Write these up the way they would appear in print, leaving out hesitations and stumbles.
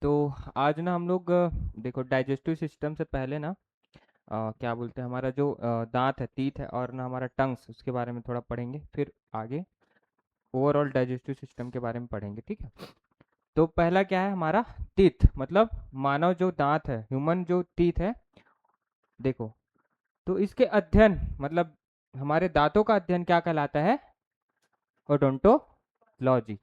तो आज ना हम लोग देखो डाइजेस्टिव सिस्टम से पहले ना क्या बोलते हैं हमारा जो दांत है, टीथ है, और ना हमारा टंग्स, उसके बारे में थोड़ा पढ़ेंगे। फिर आगे ओवरऑल डाइजेस्टिव सिस्टम के बारे में पढ़ेंगे, ठीक है। तो पहला क्या है हमारा, टीथ, मतलब मानव जो दांत है, ह्यूमन जो टीथ है, देखो। तो इसके अध्ययन, मतलब हमारे दांतों का अध्ययन क्या कहलाता है? ओडोंटोलॉजी।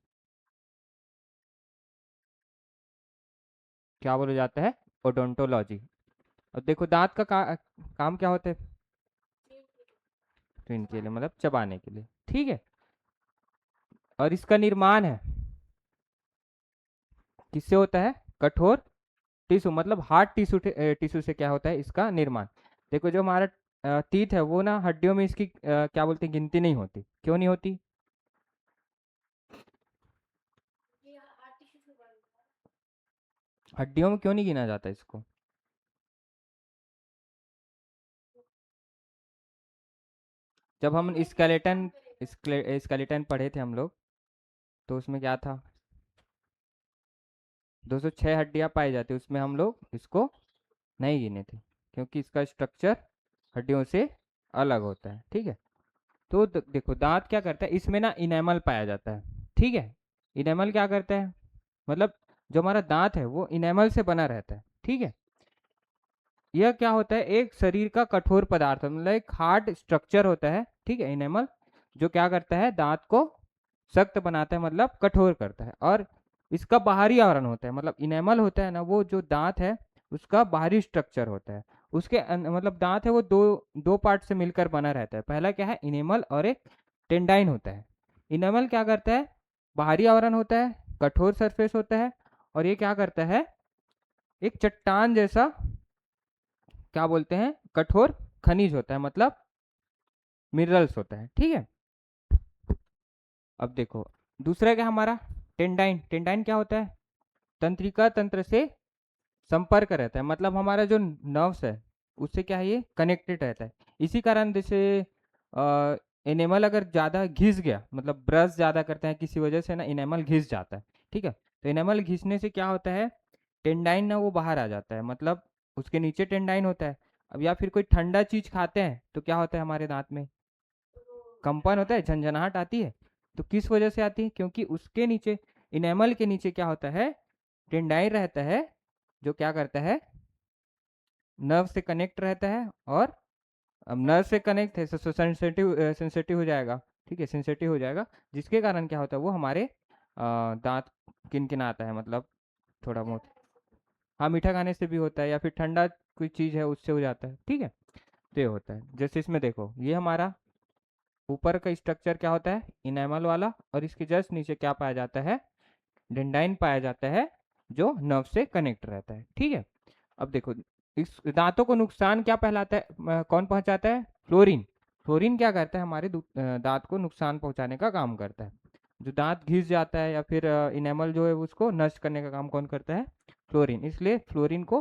क्या बोला जाता है? ओडोंटोलॉजी। अब देखो दांत का काम क्या होता है? तो इनके लिए मतलब चबाने के लिए, ठीक है। और इसका निर्माण है किससे होता है? कठोर टिश्यू, मतलब हार्ड टिश्यू, टिश्यू से क्या होता है इसका निर्माण। देखो जो हमारा टीथ है वो ना हड्डियों में इसकी क्या बोलते हैं, गिनती नहीं होती। क्यों नहीं होती? हड्डियों में क्यों नहीं गिना जाता इसको? जब हम स्केलेटन स्केलेटन पढ़े थे हम लोग, तो उसमें क्या था? 206 हड्डियां पाई जाती, उसमें हम लोग इसको नहीं गिने थे, क्योंकि इसका स्ट्रक्चर हड्डियों से अलग होता है, ठीक है। तो देखो दांत क्या करता है, इसमें ना इनेमल पाया जाता है, ठीक है। इनेमल क्या करता है, मतलब जो हमारा दांत है वो इनेमल से बना रहता है, ठीक है। यह क्या होता है, एक शरीर का कठोर पदार्थ, मतलब एक हार्ड स्ट्रक्चर होता है, ठीक है, इनेमल, जो क्या करता है, दांत को सख्त बनाता है, मतलब कठोर करता है। और इसका बाहरी आवरण होता है, मतलब इनेमल होता है ना, वो जो दांत है उसका बाहरी स्ट्रक्चर होता है। उसके मतलब दांत है वो दो दो पार्ट से मिलकर बना रहता है। पहला क्या है, इनेमल, और एक टेंडाइन होता है। इनेमल क्या करता है, बाहरी आवरण होता है, कठोर सरफेस होता है। और ये क्या करता है, एक चट्टान जैसा, क्या बोलते हैं, कठोर खनिज होता है, मतलब मिनरल्स होता है, ठीक है। अब देखो दूसरा क्या हमारा, टेंडाइन। टेंडाइन क्या होता है, तंत्रिका तंत्र से संपर्क रहता है, मतलब हमारा जो नर्व्स है उससे क्या है, ये कनेक्टेड रहता है। इसी कारण जैसे एनिमल अगर ज़्यादा घिस गया, मतलब ब्रश ज़्यादा करते हैं किसी वजह से ना, इनेमल घिस जाता है, ठीक है। तो इनेमल घिसने से क्या होता है, टेंडाइन ना वो बाहर आ जाता है, मतलब उसके नीचे टेंडाइन होता है। अब या फिर कोई ठंडा चीज खाते हैं तो क्या होता है, हमारे दांत में कंपन होता है, झंझनाहट आती है। तो किस वजह से आती है, क्योंकि उसके नीचे, इनेमल के नीचे क्या होता है, टेंडाइन रहता है, जो क्या करता है, नर्व से कनेक्ट रहता है। और अब नर्व से कनेक्ट है तो सेंसिटिव सेंसिटिव हो जाएगा, ठीक है, सेंसिटिव हो जाएगा। जिसके कारण क्या होता है, वो हमारे दांत किनकिनाता है, मतलब थोड़ा बहुत। हाँ, मीठा खाने से भी होता है, या फिर ठंडा कोई चीज़ है उससे हो जाता है, ठीक है। तो ये होता है, जैसे इसमें देखो, ये हमारा ऊपर का स्ट्रक्चर क्या होता है, इनेमल वाला, और इसके जस्ट नीचे क्या पाया जाता है, डेंडाइन पाया जाता है, जो नर्व से कनेक्ट रहता है, ठीक है। अब देखो इस दांतों को नुकसान क्या पहलाता है, कौन पहुंचाता है? फ्लोरीन। फ्लोरीन क्या करता है, हमारे दांत को नुकसान पहुंचाने का काम करता है। जो दांत घिस जाता है या फिर इनेमल जो है उसको नष्ट करने का काम कौन करता है? फ्लोरीन। इसलिए फ्लोरीन को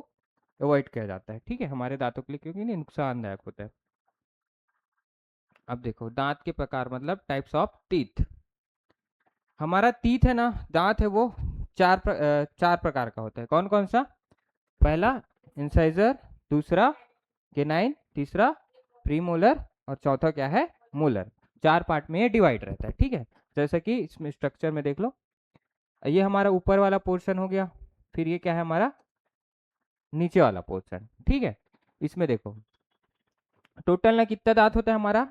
अवॉइड किया जाता है, ठीक है, हमारे दांतों के लिए, क्योंकि ये नुकसानदायक होता है। अब देखो दांत के प्रकार, मतलब टाइप्स ऑफ टीथ। हमारा टीथ है ना, दांत है वो चार प्रकार का होता है। कौन कौन सा? पहला इंसाइजर, दूसरा केनाइन, तीसरा प्रीमोलर, और चौथा क्या है, मोलर। चार पार्ट में ये डिवाइड रहता है, ठीक है। जैसे कि इसमें स्ट्रक्चर में देख लो, ये हमारा ऊपर वाला पोर्शन हो गया, फिर ये क्या है हमारा, नीचे वाला पोर्शन, ठीक है। इसमें देखो टोटल ना कितना दांत होता है हमारा,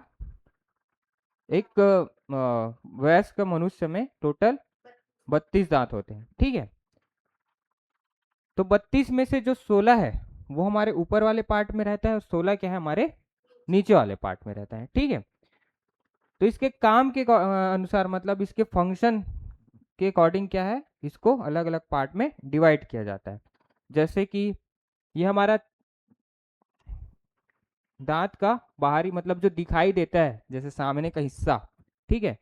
एक वयस्क मनुष्य में टोटल 32 दांत होते हैं, ठीक है। तो 32 में से जो 16 है वो हमारे ऊपर वाले पार्ट में रहता है, और 16 क्या है, हमारे नीचे वाले पार्ट में रहता है, ठीक है। तो इसके काम के अनुसार, मतलब इसके फंक्शन के अकॉर्डिंग क्या है, इसको अलग अलग पार्ट में डिवाइड किया जाता है। जैसे कि ये हमारा दांत का बाहरी, मतलब जो दिखाई देता है जैसे सामने का हिस्सा, ठीक है,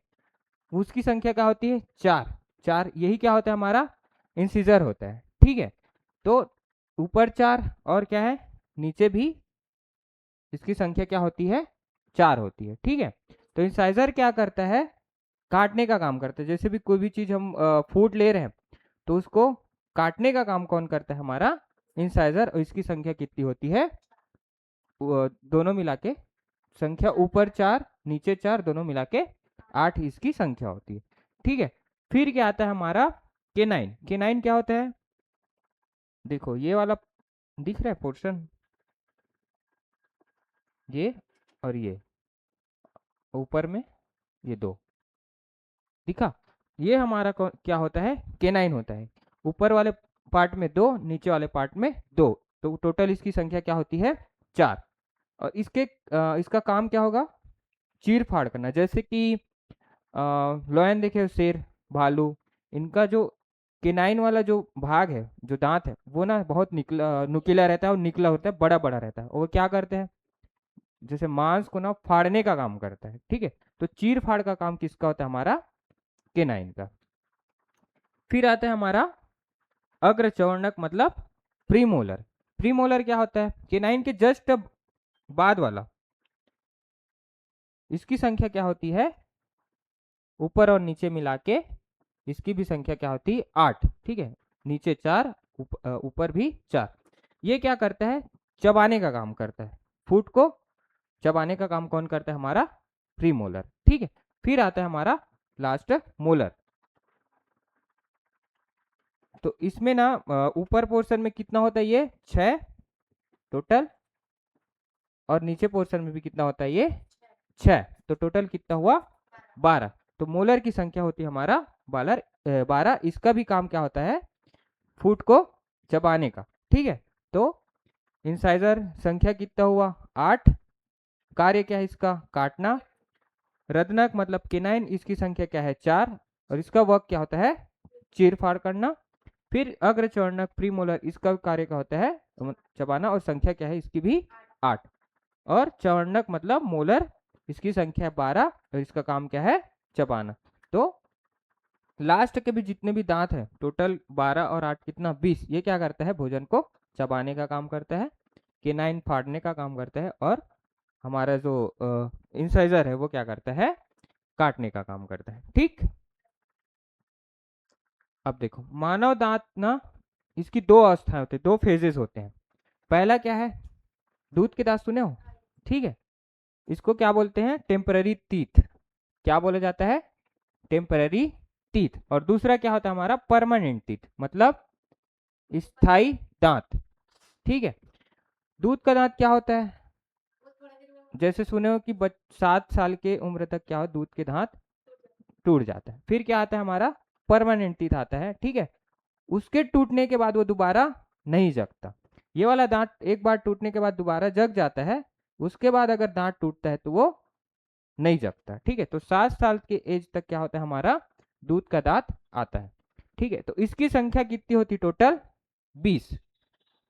उसकी संख्या क्या होती है, चार। चार यही क्या होता है, हमारा इंसिजर होता है, ठीक है। तो ऊपर चार, और क्या है, नीचे भी इसकी संख्या क्या होती है, चार होती है, ठीक है। तो इंसाइजर क्या करता है, काटने का काम करता है। जैसे भी कोई भी चीज हम फूड ले रहे हैं तो उसको काटने का काम कौन करता है? हमारा इंसाइजर। और इसकी संख्या कितनी होती है? दोनों मिला के संख्या, ऊपर 4 नीचे 4 दोनों मिला के 8 इसकी संख्या होती है। ठीक है, फिर क्या आता है हमारा? केनाइन। केनाइन क्या होता है? देखो ये वाला दिख रहा है पोर्शन, ये और ये ऊपर में ये दो दिखा, ये हमारा क्या होता है? केनाइन होता है। ऊपर वाले पार्ट में 2, नीचे वाले पार्ट में 2, तो टोटल इसकी संख्या क्या होती है? 4। और इसका काम क्या होगा? चीर फाड़ करना। जैसे कि लॉयन देखे, शेर, भालू, इनका जो केनाइन वाला जो भाग है, जो दांत है, वो ना बहुत नुकीला रहता है और निकला होता है, बड़ा बड़ा रहता है। और वो क्या करते हैं? जैसे मांस को ना फाड़ने का काम करता है। ठीक है, तो चीर फाड़ का काम किसका होता है? हमारा केनाइन का। फिर आता है हमारा अग्रचौर्णक मतलब प्रीमोलर। प्रीमोलर क्या होता है? केनाइन के जस्ट बाद वाला, इसकी संख्या क्या होती है? ऊपर और नीचे मिला के इसकी भी संख्या क्या होती है? 8। ठीक है, नीचे 4, ऊपर भी 4। ये क्या करता है? चबाने का काम करता है। फूड को चबाने का काम कौन करता है? हमारा प्रीमोलर। ठीक है, फिर आता है हमारा लास्ट मोलर। तो इसमें ना ऊपर पोर्शन में कितना होता है? ये 6 टोटल, और नीचे पोर्शन में भी कितना होता है? ये 6। तो टोटल कितना हुआ? 12। तो मोलर की संख्या होती है हमारा 12। इसका भी काम क्या होता है? फूड को चबाने का। ठीक है, तो इंसाइजर संख्या कितना हुआ? 8। कार्य क्या है इसका? काटना। रदनक मतलब केनाइन, इसकी संख्या क्या है? 4। और इसका वर्क क्या होता है? चीर फाड़ करना। फिर अग्रचौर्णक प्रीमोलर, इसका कार्य क्या होता है? चबाना। और संख्या क्या है इसकी भी? 8। और चौर्णक मतलब मोलर, इसकी संख्या 12 और इसका काम क्या है? चबाना। तो लास्ट के भी जितने भी दांत हैं टोटल 12 और 8 कितना? 20। ये क्या करता है? भोजन को चबाने का काम करता है, केनाइन फाड़ने का काम करता है, और हमारा जो इंसाइजर है वो क्या करता है? काटने का काम करता है। ठीक, अब देखो मानव दांत ना, इसकी दो अवस्थाएं होती है, दो फेजेस होते हैं। पहला क्या है? दूध के दांत सुने हो? ठीक है, इसको क्या बोलते हैं? Temporary teeth. क्या बोला जाता है? Temporary teeth. और दूसरा क्या होता है हमारा? परमानेंट टीथ, मतलब स्थायी दांत। ठीक है, दूध का दांत क्या होता है? जैसे सुने हो कि 7 साल के उम्र तक क्या हो, दूध के दांत टूट जाता है। फिर क्या आता है हमारा? परमानेंट टीथ आता है। ठीक है, उसके टूटने के बाद वो दोबारा नहीं जगता। ये वाला दांत एक बार टूटने के बाद दोबारा जग जाता है, उसके बाद अगर दांत टूटता है तो वो नहीं जगता। ठीक है, तो 7 साल के एज तक क्या होता है? हमारा दूध का दांत आता है। ठीक है, तो इसकी संख्या कितनी होती? टोटल 20।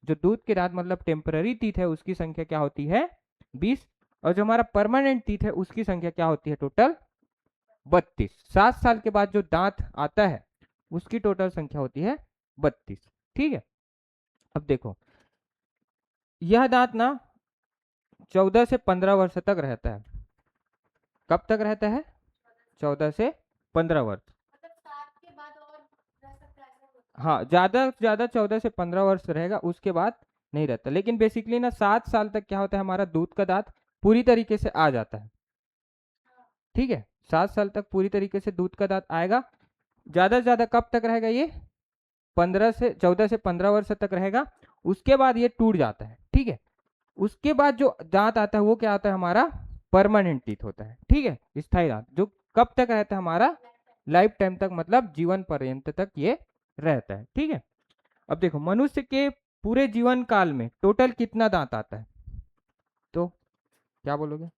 जो दूध के दांत मतलब टेम्पररी टीथ है उसकी संख्या क्या होती है? 20। और जो हमारा परमानेंट टीथ है उसकी संख्या क्या होती है? टोटल 32। 7 साल के बाद जो दांत आता है उसकी टोटल संख्या होती है 32। ठीक है, अब देखो यह दांत ना 14 से 15 वर्ष तक रहता है। कब तक रहता है? 14 से 15 वर्ष। हाँ, ज्यादा से ज्यादा 14 से 15 वर्ष रहेगा, उसके बाद नहीं रहता। लेकिन बेसिकली ना 7 साल तक क्या होता है? हमारा दूध का दांत पूरी तरीके से आ जाता है। ठीक है, 7 साल तक पूरी तरीके से दूध का दांत आएगा। ज्यादा से ज्यादा कब तक रहेगा? ये 14 से 15 वर्ष तक रहेगा, उसके बाद ये टूट जाता है। ठीक है, उसके बाद जो दांत आता है वो क्या आता है? हमारा परमानेंट टीथ होता है। ठीक है, स्थायी दांत जो कब तक रहता है? हमारा लाइफ टाइम तक, मतलब जीवन पर्यंत तक ये रहता है। ठीक है, अब देखो मनुष्य के पूरे जीवन काल में टोटल कितना दांत आता है? तो क्या बोलोगे?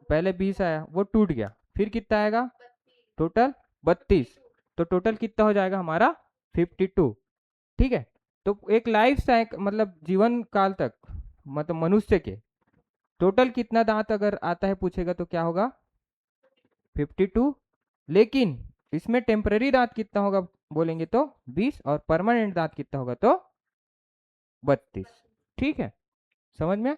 पहले 20 आया, वो टूट गया, फिर कितना आएगा? टोटल 32। तो टोटल कितना हो जाएगा हमारा? 52। ठीक है, तो एक लाइफ साइकिल मतलब जीवन काल तक, मतलब मनुष्य के टोटल कितना दांत अगर आता है पूछेगा तो क्या होगा? 52। लेकिन इसमें टेम्पररी दांत कितना होगा बोलेंगे तो 20, और परमानेंट दांत कितना होगा? तो 32। ठीक है, समझ में?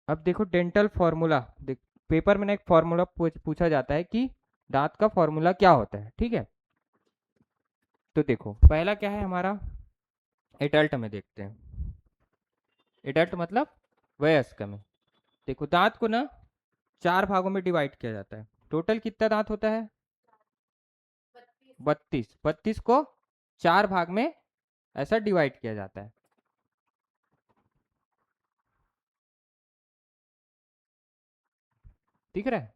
अब देखो डेंटल फॉर्मूला, देख पेपर में ना एक फॉर्मूला पूछा जाता है कि दांत का फॉर्मूला क्या होता है, ठीक है। तो देखो पहला क्या है हमारा, एडल्ट में देखते हैं। एडल्ट मतलब वयस्क में। देखो दांत को ना 4 भागों में डिवाइड किया जाता है। टोटल कितना दांत होता है? 32। 32 को 4 भाग में ऐसा डिवाइड किया जाता है। दिख रहा है?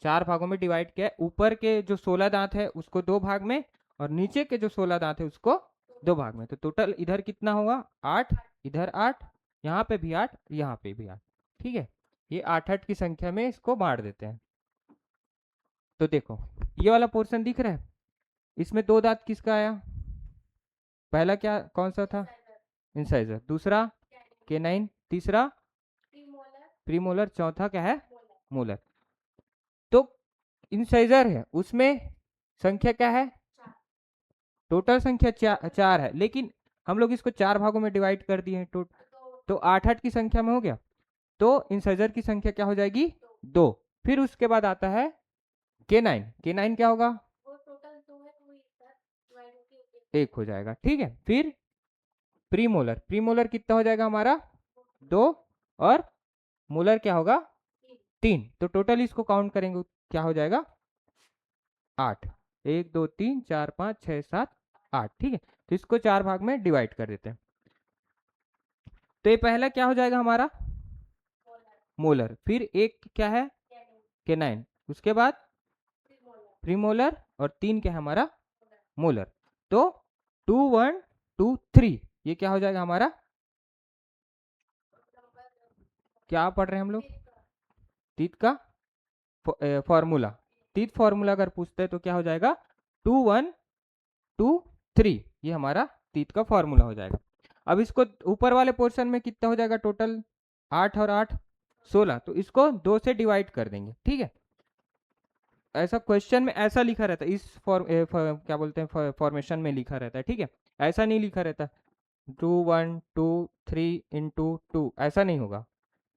4 भागों में डिवाइड किया है। ऊपर के जो 16 दांत है उसको 2 भाग में, और नीचे के जो 16 दांत है उसको 2 भाग में। तो टोटल इधर कितना होगा? 8, इधर 8, यहाँ पे भी 8, यहाँ पे भी 8। ठीक है, ये 8 की संख्या में इसको बांट देते हैं। तो देखो ये वाला पोर्शन दिख रहा है, इसमें 2 दांत किसका आया? पहला क्या कौन सा था? इंसाइजर। दूसरा केनाइन। तीसरा प्रीमोलर। चौथा क्या है? मोलर। तो इंसाइजर है उसमें संख्या क्या है? टोटल संख्या 4 है, लेकिन हम लोग इसको 4 भागों में डिवाइड कर दिए हैं। तो 8 की संख्या में हो गया। तो इंसाइजर की संख्या क्या हो जाएगी? 2। फिर उसके बाद आता है केनाइन। केनाइन क्या होगा? 1 हो जाएगा, ठीक है। फिर प्रीमोलर। प्रीमोलर कितना हो जाएगा हमारा? 2। और मोलर क्या होगा? 3। तो टोटल इसको काउंट करेंगे क्या हो जाएगा? 8। 1 2 3 4 5 6 7 8। ठीक है, तो इसको 4 भाग में डिवाइड कर देते हैं। तो ये पहला क्या हो जाएगा हमारा? मोलर। फिर एक क्या है? केनाइन। उसके बाद प्रीमोलर, और 3 क्या है हमारा? मोलर। तो 2 1 2 3 ये क्या हो जाएगा हमारा? क्या पढ़ रहे हैं हम लोग? तीत का फॉर्मूला। तीत फॉर्मूला अगर पूछते हैं तो क्या हो जाएगा? 2 1 2 3 ये हमारा तीत का फॉर्मूला हो जाएगा। अब इसको ऊपर वाले पोर्शन में कितना हो जाएगा टोटल? 8 और 8 16। तो इसको 2 से डिवाइड कर देंगे, ठीक है। ऐसा क्वेश्चन में ऐसा लिखा रहता है, इस क्या बोलते हैं फॉर्मेशन में लिखा रहता है, ठीक है। ऐसा नहीं लिखा रहता 2 1 2 3 इंटू 2, ऐसा नहीं होगा।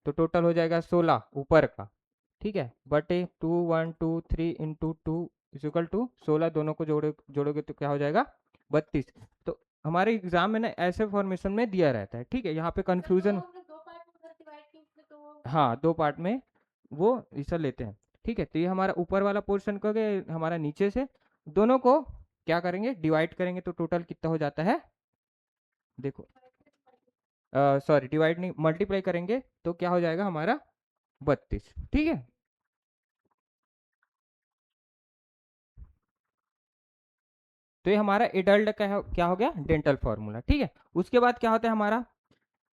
तो टोटल हो जाएगा 16 ऊपर का, ठीक है, बटे 2 1 2 3 इंटू 2 इजिकल टू 16। दोनों को जोड़ोगे तो क्या हो जाएगा? 32। तो हमारे एग्जाम में ना ऐसे फॉर्मेशन में दिया रहता है, ठीक है। यहाँ पे कंफ्यूजन, हाँ 2 पार्ट में वो ऐसा लेते हैं, ठीक है। तो ये हमारा ऊपर वाला पोर्शन का गया, हमारा नीचे से दोनों को क्या करेंगे? डिवाइड करेंगे। तो टोटल कितना हो जाता है? देखो सॉरी डिवाइड नहीं, मल्टीप्लाई करेंगे तो क्या हो जाएगा हमारा? 32, ठीक है। तो ये हमारा एडल्ट का क्या हो गया? डेंटल फॉर्मूला, ठीक है। उसके बाद क्या होता है हमारा?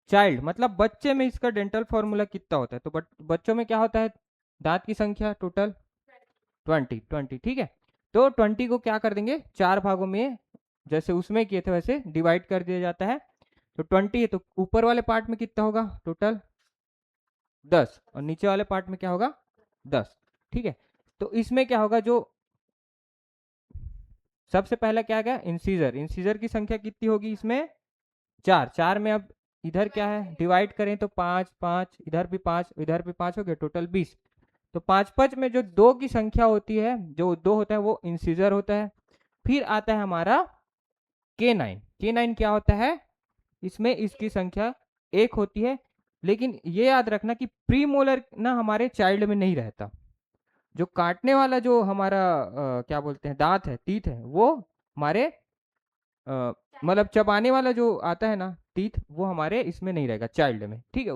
चाइल्ड मतलब बच्चे में इसका डेंटल फॉर्मूला कितना होता है? तो बच्चों में क्या होता है? दांत की संख्या टोटल 20, ठीक है। तो 20 को क्या कर देंगे? 4 भागों में, जैसे उसमें किए थे वैसे डिवाइड कर दिया जाता है। तो 20 है तो ऊपर वाले पार्ट में कितना होगा टोटल? 10, और नीचे वाले पार्ट में क्या होगा? 10, ठीक है। तो इसमें क्या होगा? जो सबसे पहला क्या गया? इंसीजर। इंसीजर की संख्या कितनी होगी इसमें? 4। 4 में अब इधर क्या है? डिवाइड करें तो 5 5, इधर भी 5 इधर भी 5 हो गया, टोटल 20। तो 5 5 में जो 2 की संख्या होती है, जो 2 होता है वो इंसीजर होता है। फिर आता है हमारा K9। K9 क्या होता है? इसमें इसकी संख्या 1 होती है। लेकिन ये याद रखना कि प्रीमोलर ना हमारे चाइल्ड में नहीं रहता। जो काटने वाला जो हमारा क्या बोलते हैं दांत है, टीथ है, वो हमारे मतलब चबाने वाला जो आता है ना टीथ, वो हमारे इसमें नहीं रहेगा चाइल्ड में, ठीक है।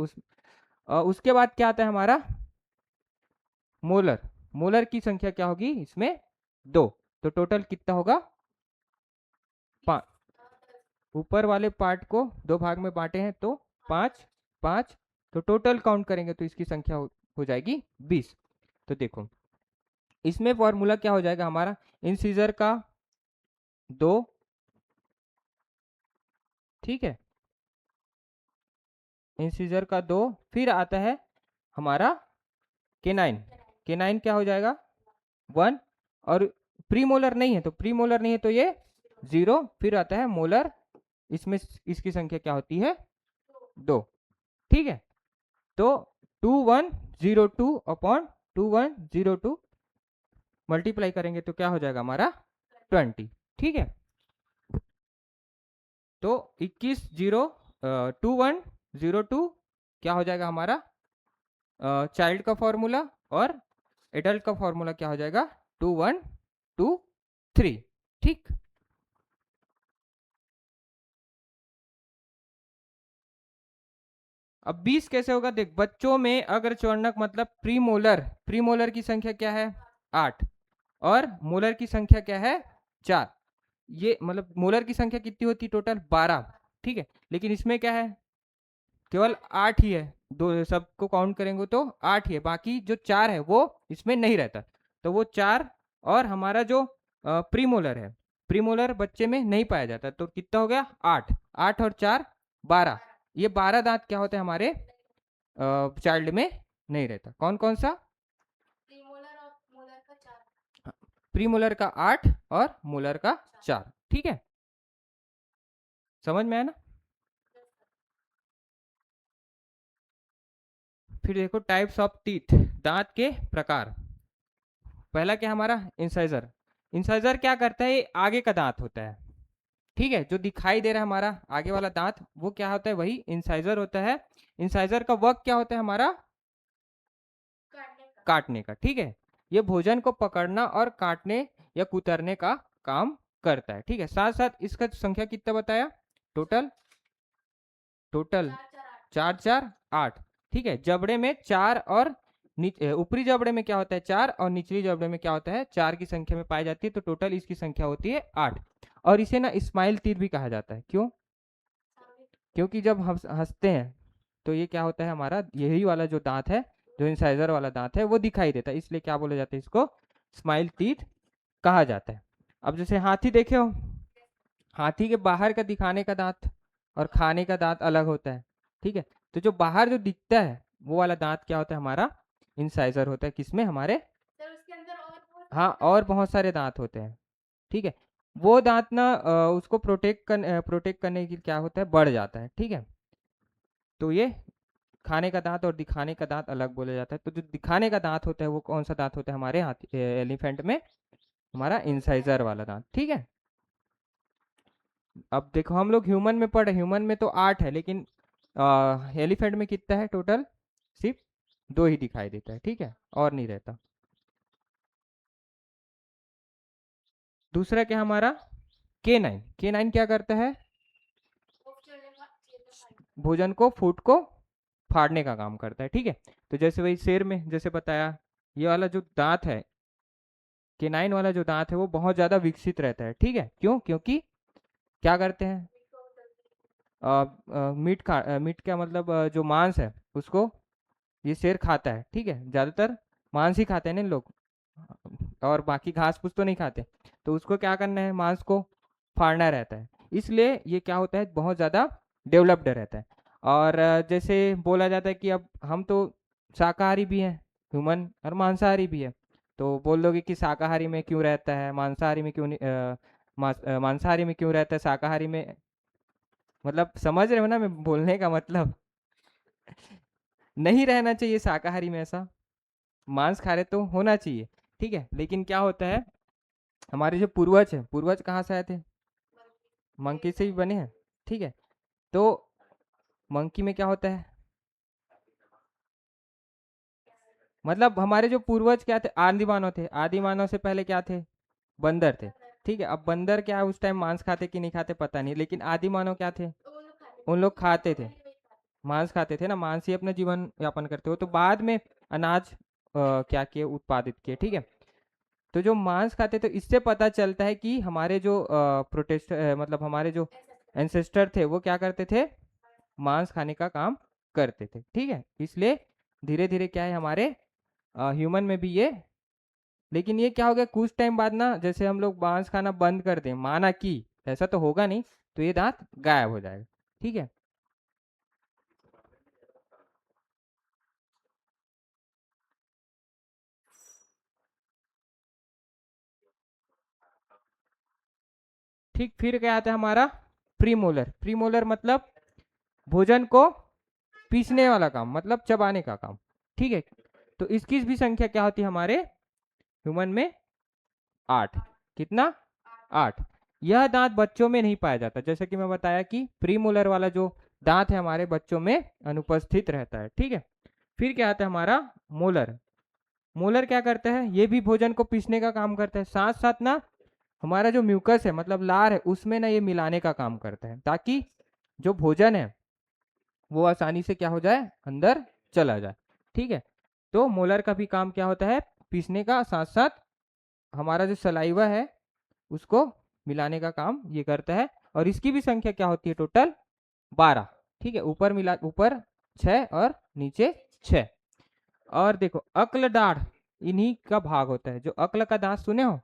उसके बाद क्या आता है हमारा? मोलर। मोलर की संख्या क्या होगी इसमें? 2। तो टोटल कितना होगा? 5। ऊपर वाले पार्ट को 2 भाग में बांटे हैं तो 5 5। तो टोटल काउंट करेंगे तो इसकी संख्या हो जाएगी 20। तो देखो इसमें फॉर्मूला क्या हो जाएगा हमारा? इंसीजर का 2, ठीक है, इंसीजर का 2। फिर आता है हमारा K9। K9 क्या हो जाएगा? 1। और प्रीमोलर नहीं है तो प्रीमोलर नहीं है तो ये 0। फिर आता है मोलर, इसमें इसकी संख्या क्या होती है? 2, ठीक है। तो 2102 अपॉन 2102 मल्टीप्लाई करेंगे तो क्या हो जाएगा हमारा 20। ठीक है, तो 2102 क्या हो जाएगा हमारा चाइल्ड का फॉर्मूला, और एडल्ट का फॉर्मूला क्या हो जाएगा 2123। ठीक, अब 20 कैसे होगा, देख बच्चों में अगर चौर्णक मतलब प्रीमोलर, प्रीमोलर की संख्या क्या है 8, और मोलर की संख्या क्या है 4। ये मतलब मोलर की संख्या कितनी होती है टोटल 12। ठीक है, लेकिन इसमें क्या है केवल 8 ही है, दो सबको काउंट करेंगे तो 8 ही है, बाकी जो 4 है वो इसमें नहीं रहता। तो वो 4 और हमारा जो प्रीमोलर है, प्रीमोलर बच्चे में नहीं पाया जाता, तो कितना हो गया 8, 8 और 4 12। ये 12 दांत क्या होते हैं हमारे चाइल्ड में नहीं रहता। कौन कौन सा, प्रीमोलर का 8 और मोलर का 4। ठीक है, समझ में आया ना। फिर देखो टाइप्स ऑफ टीथ, दांत के प्रकार। पहला क्या हमारा इंसाइजर। इंसाइजर क्या करता है, ये आगे का दांत होता है। ठीक है, जो दिखाई दे रहा है हमारा आगे वाला दांत वो क्या होता है, वही इंसाइजर होता है। इंसाइजर का वर्क क्या होता है हमारा काटने का। ठीक है, ये भोजन को पकड़ना और काटने या कुतरने का काम करता है। ठीक है, साथ साथ इसका संख्या कितना बताया टोटल, टोटल 4 4 8। ठीक है, जबड़े में 4 और ऊपरी जबड़े में क्या होता है 4, और निचली जबड़े में क्या होता है 4 की संख्या में पाई जाती है, तो टोटल इसकी संख्या होती है 8। और इसे ना स्माइल तीर भी कहा जाता है। क्यों, क्योंकि जब हम हंसते हैं तो ये क्या होता है हमारा यही वाला जो दांत है, जो इंसाइजर वाला दांत है वो दिखाई देता है, इसलिए क्या बोला जाता है इसको स्माइल टीथ कहा जाता है। अब जैसे हाथी देखे हो, हाथी के बाहर का दिखाने का दांत और खाने का दांत अलग होता है। ठीक है, तो जो बाहर जो दिखता है वो वाला दांत क्या होता है हमारा इंसाइजर होता है, किसमें हमारे, हाँ और बहुत सारे दांत होते हैं। ठीक है, वो दांत ना उसको प्रोटेक्ट करने के लिए क्या होता है बढ़ जाता है। ठीक है, तो ये खाने का दांत और दिखाने का दांत अलग बोला जाता है। तो जो दिखाने का दांत होता है वो कौन सा दांत होता है हमारे हाथी एलिफेंट में, हमारा इंसाइजर वाला दांत। ठीक है, अब देखो हम लोग ह्यूमन में पढ़े, ह्यूमन में तो 8 है, लेकिन एलिफेंट में कितना है टोटल, सिर्फ 2 ही दिखाई देता है। ठीक है, और नहीं रहता। दूसरा क्या हमारा K9। K9 क्या करता है, भोजन को फूड को फाड़ने का काम करता है। ठीक है, तो जैसे वही शेर में जैसे बताया, ये वाला जो दांत है K9 वाला जो दांत है वो बहुत ज्यादा विकसित रहता है। ठीक है, क्यों, क्योंकि क्या करते हैं मीट का मतलब जो मांस है उसको ये शेर खाता है। ठीक है, ज्यादातर मांस ही खाते हैं ना इन लोग, और बाकी घास फूस तो नहीं खाते। तो उसको क्या करना है, मांस को फाड़ना रहता है, इसलिए ये क्या होता है बहुत ज़्यादा डेवलप्ड रहता है। और जैसे बोला जाता है कि अब हम तो शाकाहारी भी हैं ह्यूमन, और मांसाहारी भी है, तो बोल दोगे कि शाकाहारी में क्यों रहता है मांसाहारी में क्यों नहीं, मांसाहारी में क्यों रहता है शाकाहारी में, मतलब समझ रहे हो ना मैं बोलने का मतलब। नहीं रहना चाहिए शाकाहारी में ऐसा, मांस खा रहे तो होना चाहिए। ठीक है, लेकिन क्या होता है हमारे जो पूर्वज है, पूर्वज कहाँ से आए थे, मंकी से भी बने हैं। ठीक है, तो मंकी में क्या होता है, मतलब हमारे जो पूर्वज क्या थे आदि मानव थे, आदि मानव से पहले क्या थे बंदर थे। ठीक है, अब बंदर क्या उस टाइम मांस खाते कि नहीं खाते पता नहीं, लेकिन आदि मानव क्या थे, उन लोग खाते थे, मांस खाते थे ना, मांस ही अपना जीवन यापन करते हो। तो बाद में अनाज क्या किए उत्पादित किए। ठीक है, तो जो मांस खाते तो इससे पता चलता है कि हमारे जो प्रोटेस्ट मतलब हमारे जो एंसेस्टर थे वो क्या करते थे मांस खाने का काम करते थे। ठीक है, इसलिए धीरे धीरे क्या है हमारे ह्यूमन में भी ये, लेकिन ये क्या हो गया कुछ टाइम बाद ना, जैसे हम लोग मांस खाना बंद कर दें, माना कि ऐसा तो होगा नहीं, तो ये दांत गायब हो जाएगा। ठीक है, ठीक, फिर क्या आता है हमारा प्रीमोलर। प्रीमोलर मतलब भोजन को पीसने वाला काम, मतलब चबाने का काम। ठीक है। तो इसकी भी संख्या क्या होती है हमारे ह्यूमन में 8। कितना? 8। यह दांत बच्चों में नहीं पाया जाता, जैसे कि मैं बताया कि प्रीमोलर वाला जो दांत है हमारे बच्चों में अनुपस्थित रहता है। ठीक है। फिर क्या आता है हमारा मोलर। मोलर क्या करता है? ये भी भोजन को पीसने का काम करता है, साथ साथ ना हमारा जो म्यूकस है मतलब लार है उसमें ना ये मिलाने का काम करता है, ताकि जो भोजन है वो आसानी से क्या हो जाए, अंदर चला जाए। ठीक है। तो मोलर का भी काम क्या होता है? पीसने का, साथ साथ हमारा जो सलाइवा है उसको मिलाने का काम ये करता है। और इसकी भी संख्या क्या होती है? टोटल 12। ठीक है। ऊपर 6 और नीचे 6। और देखो अक्ल दाढ़ इन्हीं का भाग होता है। जो अक्ल का दांत सुने हो?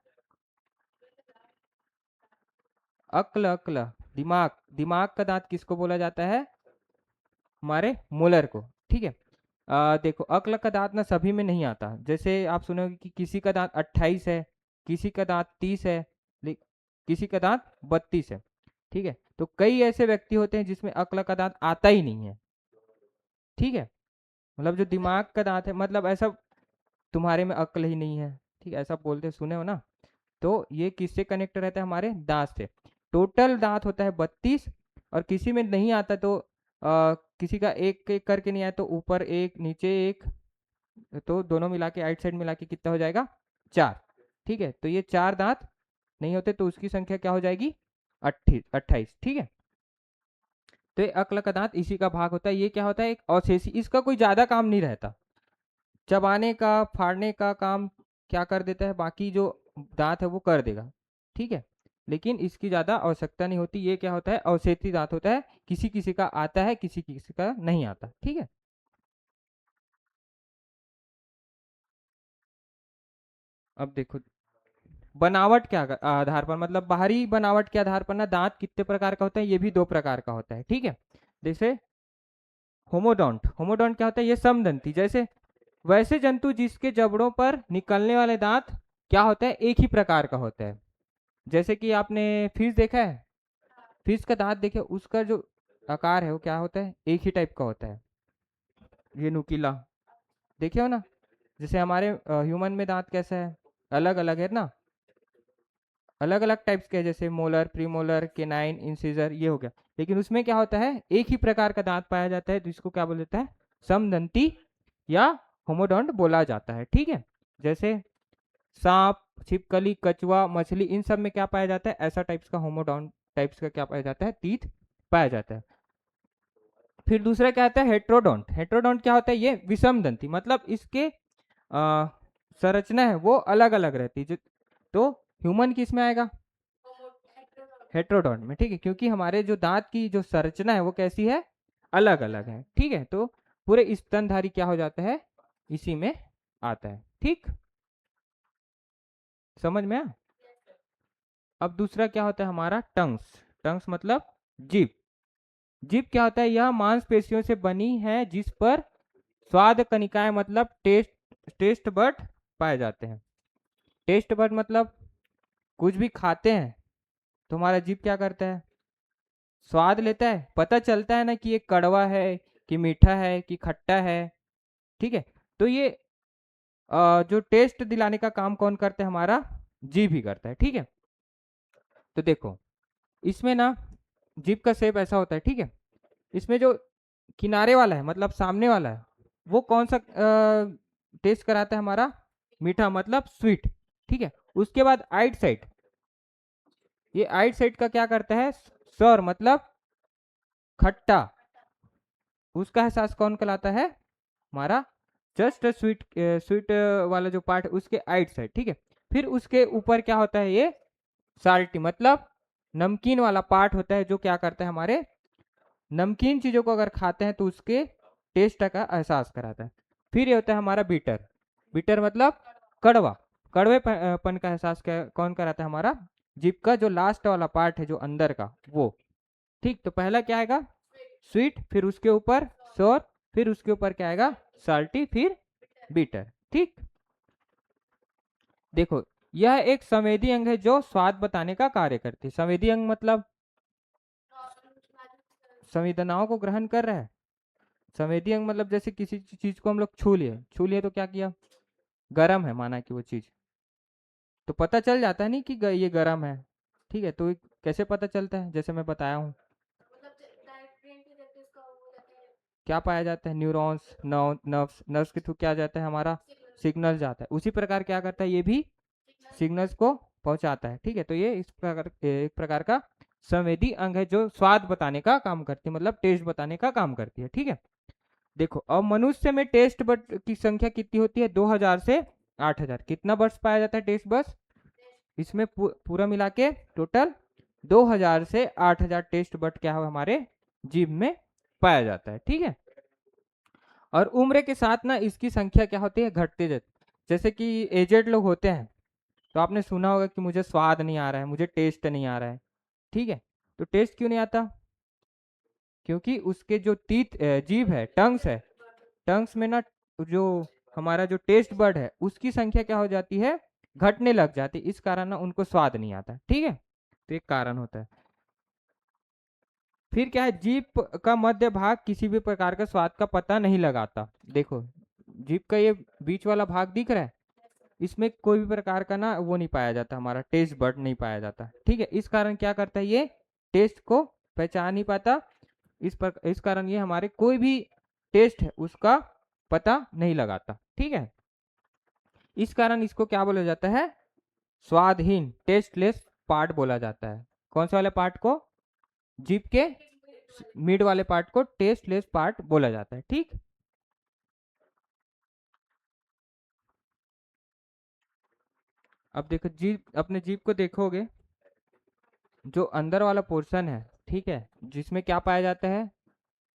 अक्ल अक्ल दिमाग, दिमाग का दांत किसको बोला जाता है? हमारे मोलर को। ठीक है। देखो अक्ल का दांत ना सभी में नहीं आता। जैसे आप सुनोगे कि किसी का दांत 28 है, किसी का दांत 30 है, किसी का दांत 32 है। ठीक है। तो कई ऐसे व्यक्ति होते हैं जिसमें अक्ल का दांत आता ही नहीं है। ठीक है। मतलब जो दिमाग का दांत है, मतलब ऐसा तुम्हारे में अक्ल ही नहीं है, ठीक है, ऐसा बोलते सुने हो ना। तो ये किससे कनेक्ट रहता है? हमारे दांत से। टोटल दांत होता है 32। और किसी में नहीं आता तो किसी का एक एक करके नहीं आया तो ऊपर एक नीचे एक, तो दोनों मिला के आइट साइड मिला के कितना हो जाएगा? 4। ठीक है। तो ये 4 दांत नहीं होते तो उसकी संख्या क्या हो जाएगी? 28। ठीक है। तो ये अक्ल का दांत इसी का भाग होता है। ये क्या होता है? एक अवशेषी, इसका कोई ज्यादा काम नहीं रहता। चबाने का फाड़ने का काम क्या कर देता है, बाकी जो दांत है वो कर देगा। ठीक है। लेकिन इसकी ज्यादा आवश्यकता नहीं होती। ये क्या होता है? अवशेषी दांत होता है। किसी किसी का आता है, किसी किसी का नहीं आता। ठीक है। अब देखो बनावट के आधार पर, मतलब बाहरी बनावट के आधार पर ना दांत कितने प्रकार का होता है? ये भी 2 प्रकार का होता है। ठीक है। जैसे होमोडोंट। होमोडोंट क्या होता है? ये समदंती। जैसे वैसे जंतु जिसके जबड़ों पर निकलने वाले दांत क्या होता है? एक ही प्रकार का होता है। जैसे कि आपने फिश देखा है, फिश का दांत देखे, उसका जो आकार है वो क्या होता है? एक ही टाइप का होता है, ये नुकीला। देखे हो ना? जैसे हमारे ह्यूमन में दांत कैसा है? अलग अलग है ना, अलग अलग टाइप्स के, जैसे मोलर, प्रीमोलर, केनाइन, इंसिजर, ये हो गया। लेकिन उसमें क्या होता है? एक ही प्रकार का दांत पाया जाता है, तो इसको क्या बोल देता है? समदंती या होमोडोंट बोला जाता है। ठीक है। जैसे सांप, छिपकली, कछुआ, मछली, इन सब में क्या पाया जाता है? ऐसा टाइप्स का होमोडोंट टाइप्स का क्या पाया जाता है? टीथ पाया जाता है। फिर दूसरा क्या आता है? हेट्रोडोंट। हेट्रोडोंट क्या होता है? ये विषम दंती, मतलब इसके आ, संरचना है वो अलग अलग रहती है। तो ह्यूमन किस में आएगा? हेट्रोडोंट में। ठीक है। क्योंकि हमारे जो दांत की जो संरचना है वो कैसी है? अलग अलग है। ठीक है। तो पूरे स्तनधारी क्या हो जाता है? इसी में आता है। ठीक, समझ में आया? अब दूसरा क्या होता है हमारा? टंग्स। टंग्स मतलब जीभ। जीभ क्या होता है? यह मांसपेशियों से बनी है जिस पर स्वाद कनिकाएं मतलब टेस्ट बड पाए जाते हैं। टेस्ट बड मतलब कुछ भी खाते हैं तो हमारा जीभ क्या करता है? स्वाद लेता है, पता चलता है ना कि ये कड़वा है, कि मीठा है, कि खट्टा है। ठीक है। तो ये जो टेस्ट दिलाने का काम कौन करता है? हमारा जीभ ही करता है। ठीक है। तो देखो इसमें ना जीभ का शेप ऐसा होता है। ठीक है। इसमें जो किनारे वाला है मतलब सामने वाला है वो कौन सा टेस्ट कराता है? हमारा मीठा मतलब स्वीट। ठीक है। उसके बाद आइट साइड, ये आइट साइड का क्या करता है? सौर मतलब खट्टा। उसका एहसास कौन कराता है? हमारा जस्ट स्वीट, स्वीट वाला जो पार्ट है उसके आइट साइड। ठीक है। फिर उसके ऊपर क्या होता है? ये साल्टी मतलब नमकीन वाला पार्ट होता है, जो क्या करता है? हमारे नमकीन चीजों को अगर खाते हैं तो उसके टेस्ट का एहसास कराता है। फिर ये होता है हमारा बीटर। बीटर मतलब कड़वा। कड़वेपन का एहसास कौन कराता है? हमारा जीभ का जो लास्ट वाला पार्ट है जो अंदर का वो। ठीक। तो पहला क्या आएगा? स्वीट, फिर उसके ऊपर सोर, फिर उसके ऊपर क्या आएगा? साल्टी, फिर बीटर। ठीक। देखो यह एक संवेदी अंग है जो स्वाद बताने का कार्य करती है। संवेदी अंग मतलब संवेदनाओं को ग्रहण कर रहा है। संवेदी अंग मतलब जैसे किसी चीज को हम लोग छू लिए तो क्या किया, गर्म है माना कि वो चीज, तो पता चल जाता है नहीं कि ये गर्म है। ठीक है, तो कैसे पता चलता है, जैसे मैं बताया हूँ, क्या पाया जाता है, न्यूरॉन्स, नर्व्स, नर्व्स के थ्रू क्या जाता है हमारा, सिग्नल जाता है। उसी प्रकार क्या करता है ये भी, सिग्नल्स को पहुंचाता है। ठीक है, तो ये इस प्रकार एक प्रकार का संवेदी अंग है जो स्वाद बताने का काम करती है, मतलब टेस्ट बताने का काम करती है। ठीक है, देखो अब मनुष्य में टेस्ट बड की संख्या कितनी होती है, 2000 से 8000। कितना बर्ड्स पाया जाता है टेस्ट बर्ड्स, इसमें पूरा मिला के टोटल 2000 से 8000 टेस्ट बर्ड क्या है हमारे जीभ में पाया जाता है। ठीक है, और उम्र के साथ ना इसकी संख्या क्या होती है, घटते जाती। जैसे कि एजेड लोग होते हैं तो आपने सुना होगा कि मुझे स्वाद नहीं आ रहा है, मुझे टेस्ट नहीं आ रहा है। ठीक है, तो टेस्ट क्यों नहीं आता, क्योंकि उसके जो टीथ जीभ है, टंग्स है, टंग्स में ना जो हमारा जो टेस्ट बर्ड है उसकी संख्या क्या हो जाती है, घटने लग जाती है, इस कारण ना उनको स्वाद नहीं आता। ठीक है, तो एक कारण होता है। फिर क्या है, जीभ का मध्य भाग किसी भी प्रकार का स्वाद का पता नहीं लगाता। देखो जीभ का ये बीच वाला भाग दिख रहा है, इसमें कोई भी प्रकार का ना वो नहीं पाया जाता, हमारा टेस्ट बर्ड नहीं पाया जाता। ठीक है, इस कारण क्या करता है ये टेस्ट को पहचान नहीं पाता, इस कारण ये हमारे कोई भी टेस्ट है उसका पता नहीं लगाता। ठीक है, इस कारण इसको क्या बोला जाता है, स्वादहीन, टेस्टलेस पार्ट बोला जाता है। कौन से वाले पार्ट को, जीभ के मिड वाले पार्ट को टेस्टलेस पार्ट बोला जाता है। ठीक, अब देखो जीभ, अपने जीभ को देखोगे, जो अंदर वाला पोर्शन है, ठीक है, जिसमें क्या पाया जाता है,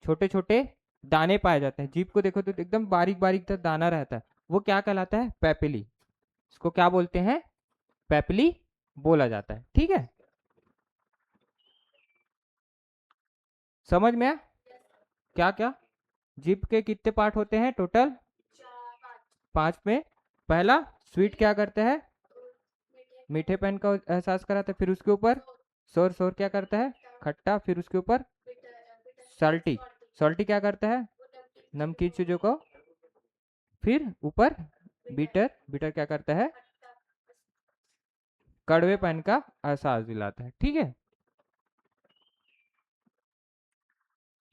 छोटे छोटे दाने पाए जाते हैं। जीभ को देखो तो एकदम बारीक बारीक तक दाना रहता है, वो क्या कहलाता है, पेपिली। इसको क्या बोलते हैं, पेपिली बोला जाता है। ठीक है, समझ में आया? क्या क्या, जीभ के कितने पार्ट होते हैं टोटल, 5 में। पहला स्वीट क्या करता है, मीठेपन का एहसास कराता है, फिर उसके ऊपर शोर, शोर क्या करता है, खट्टा, फिर उसके ऊपर सॉल्टी, सॉल्टी क्या करता है, नमकीन चीजों को, फिर ऊपर बीटर, बीटर क्या करता है, कड़वेपन का एहसास दिलाता है। ठीक है,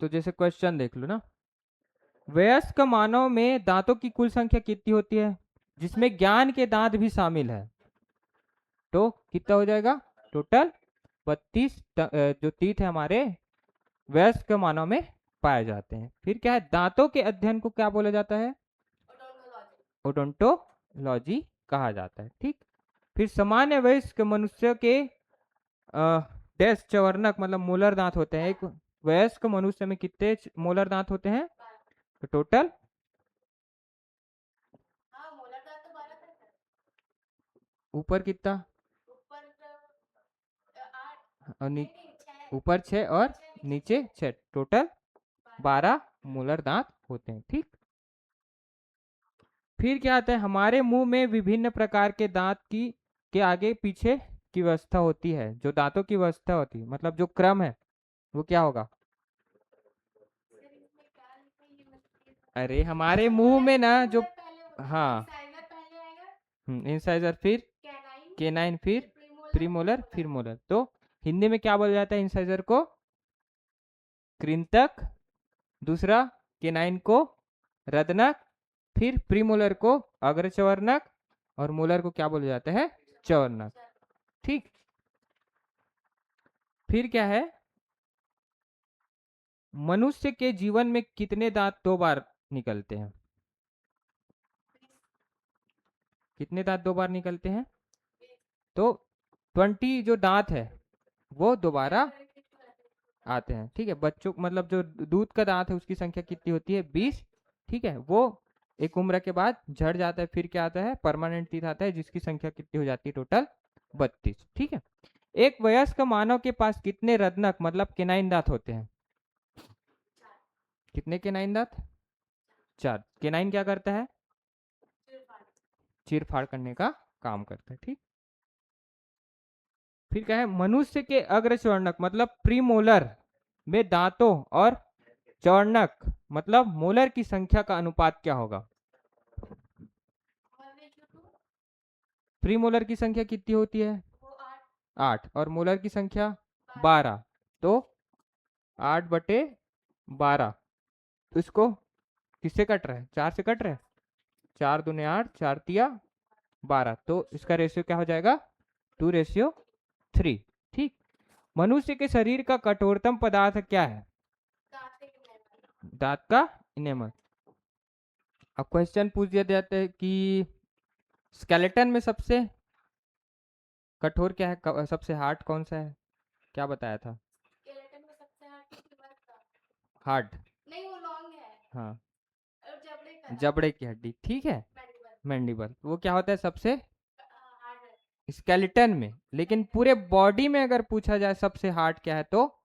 तो जैसे क्वेश्चन देख लो ना, वयस्क मानव में दांतों की कुल संख्या कितनी होती है, जिसमें ज्ञान के दांत भी शामिल है, तो कितना हो जाएगा, टोटल 32 जो तीत है हमारे वयस्क मानव में पाए जाते हैं। फिर क्या है, दांतों के अध्ययन को क्या बोला जाता है, ओडोंटोलॉजी कहा जाता है। ठीक, फिर सामान्य वयस्क मनुष्य के डैश चवर्णक मतलब मोलर दांत होते हैं। एक वयस्क मनुष्य में कितने मोलर दांत होते हैं, तो टोटल ऊपर कितना, और ऊपर 6 और नीचे 6, टोटल 12 मोलर दांत होते हैं। ठीक, फिर क्या आता है, हमारे मुंह में विभिन्न प्रकार के दांत की के आगे पीछे की व्यवस्था होती है। जो दांतों की व्यवस्था होती है मतलब जो क्रम है वो क्या होगा, अरे हमारे मुंह में ना जो, हाँ, इंसाइजर, फिर केनाइन, फिर प्रीमोलर, फिर मोलर। तो हिंदी में क्या बोला जाता है इंसाइजर को, कृंतक, दूसरा केनाइन को रदनक, फिर प्रीमोलर को अग्रचवर्णक, और मोलर को क्या बोला जाता है, चवर्णक। ठीक, फिर क्या है, मनुष्य के जीवन में कितने दांत 2 बार निकलते हैं, कितने दांत 2 बार निकलते हैं, तो 20 जो दांत है वो दोबारा आते हैं। ठीक है, बच्चों मतलब जो दूध का दांत है उसकी संख्या कितनी होती है, 20। ठीक है, वो एक उम्र के बाद झड़ जाता है, फिर क्या आता है, परमानेंट टीथ आता है, जिसकी संख्या कितनी हो जाती है, टोटल 32। ठीक है, एक वयस्क मानव के पास कितने रत्नक मतलब केनाइन दांत होते हैं, कितने केनाइन दांत, 4। केनाइन क्या करता है, चीर फाड़ करने का काम करता है। ठीक, फिर क्या है, मनुष्य के अग्रस्वर्णक मतलब प्रीमोलर में दांतों और चौर्णक मतलब मोलर की संख्या का अनुपात क्या होगा? प्री मोलर की संख्या कितनी होती है? 8 और मोलर की संख्या 12, तो 8/12। तो इसको किससे कट रहा है? 4 से कट रहा है। 4 दूने 8, 4 तिया 12, तो इसका रेशियो क्या हो जाएगा? 2:3। ठीक। मनुष्य के शरीर का कठोरतम पदार्थ क्या है? दांत का इनेमल। अब क्वेश्चन पूछ दिया जाता है कि स्केलेटन में सबसे कठोर क्या है, सबसे हार्ड कौन सा है? क्या बताया था? हार्ड नहीं, वो लॉन्ग है। हाँ, जबड़े की हड्डी, ठीक है। मैंडिबल, वो क्या होता है सबसे स्केलेटन में। लेकिन पूरे बॉडी में अगर पूछा जाए सबसे हार्ड क्या है, तो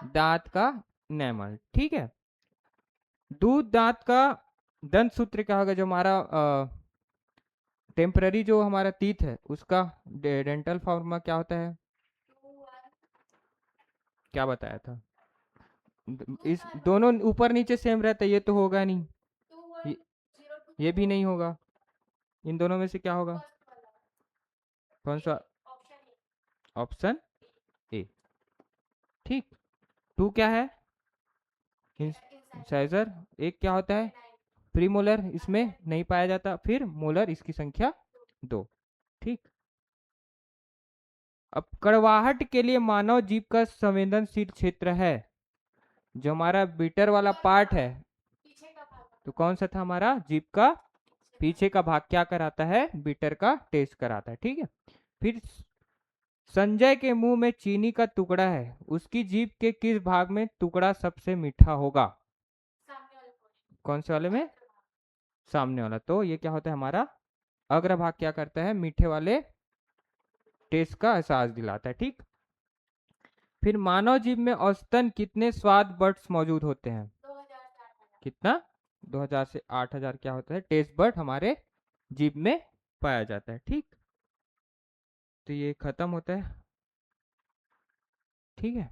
दांत का इनेमल, ठीक है। दूध दांत का दंत सूत्र क्या होगा? जो हमारा टेम्पररी जो हमारा टीथ है उसका डेंटल फॉर्मा क्या होता है? क्या बताया था? इस दोनों ऊपर नीचे सेम रहता है, ये तो होगा नहीं। ये, ये भी नहीं होगा। इन दोनों में से क्या होगा? कौन सा? ऑप्शन ए, ठीक। 2 क्या है? इंसाइजर। एक क्या होता है? प्रीमोलर, इसमें नहीं पाया जाता। फिर मोलर, इसकी संख्या 2, ठीक। अब कड़वाहट के लिए मानव जीभ का संवेदनशील क्षेत्र है, जो हमारा बीटर वाला पार्ट है, तो कौन सा था हमारा? जीभ का पीछे का भाग क्या कराता है? बीटर का टेस्ट कराता है, ठीक है। फिर संजय के मुंह में चीनी का टुकड़ा है, उसकी जीभ के किस भाग में टुकड़ा सबसे मीठा होगा? कौन से वाले में? सामने वाला। तो ये क्या होता है हमारा? अग्रभाग क्या करता है? मीठे वाले टेस्ट का एहसास दिलाता है, ठीक। फिर मानव जीभ में औसतन कितने स्वाद बर्ड्स मौजूद होते हैं? कितना? 2000 से 8000 क्या होता है टेस्ट बर्ड हमारे जीभ में पाया जाता है, ठीक। तो ये खत्म होता है, ठीक है।